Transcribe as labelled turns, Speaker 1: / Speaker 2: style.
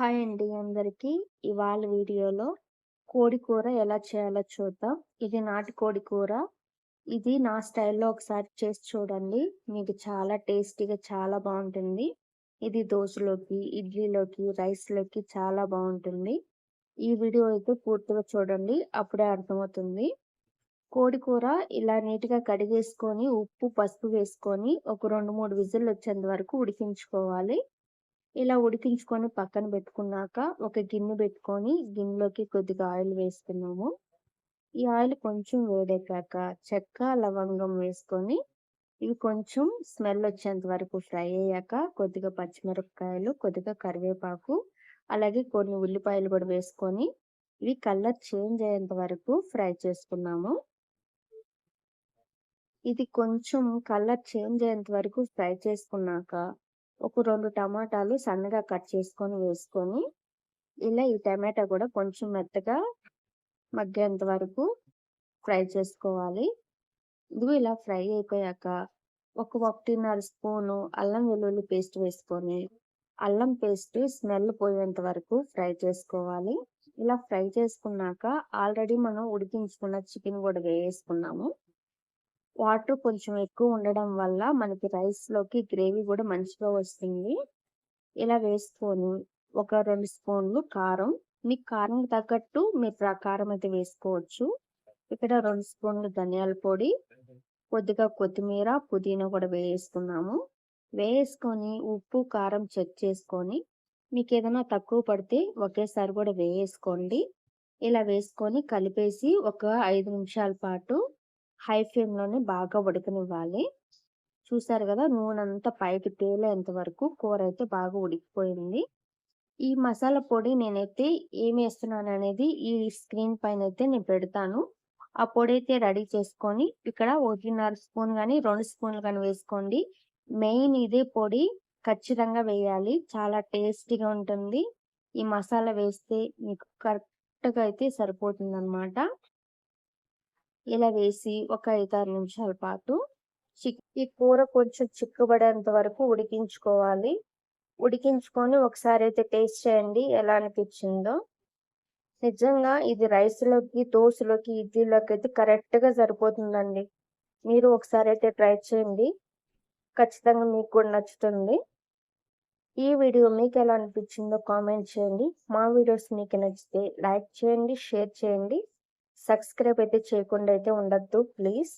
Speaker 1: Hi అండి అందరికీ. ఇవాళ వీడియోలో కోడి కూర ఎలా చేయాలో చూద్దాం. ఇది నాటుకోడి కూర. ఇది నా స్టైల్‌లో ఒకసారి చేసి చూడండి. మీకు చాలా టేస్టీగా చాలా బావుంటుంది. ఇది దోసలోకి, ఇడ్లీలోకి, రైస్‌లోకి చాలా బావుంటుంది. ఈ వీడియో అయితే పూర్తిగా చూడండి. అప్పుడే అర్థమవుతుంది. కోడి కూర ఇలా నీట్‌గా కడిగేసుకొని, ఉప్పు, పసుపు వేసుకొని ఒక 2, 3 విజిల్లొచ్చేంత వరకు ఉడికించుకోవాలి. ఇలా ఉడికించుకొని పక్కన పెట్టుకున్నాక, ఒక గిన్నె పెట్టుకొని, గిన్నెలోకి కొద్దిగా ఆయిల్ వేసుకున్నాము. ఈ ఆయిల్ కొంచెం వేడెక్కాక చెక్క, లవంగం వేసుకొని, ఇవి కొంచెం స్మెల్ వచ్చేంత వరకు ఫ్రై అయ్యాక, కొద్దిగా పచ్చిమిరపకాయలు, కొద్దిగా కరివేపాకు, అలాగే కొన్ని ఉల్లిపాయలు కూడా వేసుకొని, ఇవి కలర్ చేంజ్ అయ్యేంత వరకు ఫ్రై చేసుకున్నాము. ఇది కొంచెం కలర్ చేంజ్ అయ్యేంత వరకు ఫ్రై చేసుకున్నాక, ఒక 2 టమాటాలు సన్నగా కట్ చేసుకొని వేసుకొని, ఇలా ఈ టమాటా కూడా కొంచెం మెత్తగా మగ్గేంత వరకు ఫ్రై చేసుకోవాలి. ఇదిగో ఇలా ఫ్రై అయిపోయాక, ఒక 1.5 స్పూను అల్లం వెల్లుల్లి పేస్ట్ వేసుకొని, అల్లం పేస్ట్ స్మెల్ పోయేంత వరకు ఫ్రై చేసుకోవాలి. ఇలా ఫ్రై చేసుకున్నాక, ఆల్రెడీ మనం ఉడికించుకున్న చికెన్ కూడా వేసుకున్నాము. వాటర్ కొంచెం ఎక్కువ ఉండడం వల్ల మనకి రైస్‌లోకి గ్రేవీ గూడా మంచిగా వస్తుంది. ఇలా వేసుకొని ఒక 2 స్పూన్లు కారం, మీకు కారంకి తగ్గట్టు మీరు కారం అయితే వేసుకోవచ్చు. ఇక్కడ 2 స్పూన్లు ధనియాల పొడి, కొద్దిగా కొత్తిమీర, పుదీనా కూడా వేసుకున్నాము. వేసుకొని ఉప్పు, కారం చెక్ చేసుకొని, మీకేదైనా తక్కువ పడితే ఒకేసారి కూడా వేయేసుకోండి. ఇలా వేసుకొని కలిపేసి ఒక 5 నిమిషాల పాటు హై ఫ్లేమ్‌లోనే బాగా ఉడకనివ్వాలి. చూసారు గదా! నూనంతా పైకి తేలేంత వరకు కూరైతే బాగా ఉడికిపోయింది. ఈ మసాలా పొడి నేనైతే ఏమేస్తున్నాననేది ఈ స్క్రీన్ పైనైతే నేను పెడతాను. ఆ పొడైతే రెడీ చేసుకొని, ఇక్కడ 1.5 స్పూన్ గాని, 2 స్పూన్లు గాని వేసుకోండి. మెయిన్ ఇదే పొడి ఖచ్చితంగా వేయాలి. చాలా టేస్టీగా ఉంటుంది. ఈ మసాలా వేస్తే మీకు కరెక్ట్‌గా అయితే సరిపోతుందనమాట. ఇలా వేసి ఒక 5, 6 నిమిషాల పాటు ఈ కూర కొంచెం చిక్కబడేంత వరకు ఉడికించుకోవాలి. ఉడికించుకొని ఒకసారైతే టేస్ట్ చేయండి ఎలా అనిపిచ్చిందో. నిజంగా ఇది రైస్‌లోకి, దోసలోకి, ఇడ్లీలోకి అయితే కరెక్ట్‌గా సరిపోతుందండి. మీరు ఒకసారైతే ట్రై చేయండి. ఖచ్చితంగా మీకు కూడా నచ్చుతుంది. ఈ వీడియో మీకెలా అనిపిచ్చిందో కామెంట్ చేయండి. మా వీడియోస్ మీకు నచ్చితే లైక్ చేయండి, షేర్ చేయండి. సబ్స్క్రైబ్ అయితే చేయకుండా అయితే ఉండొద్దు ప్లీజ్.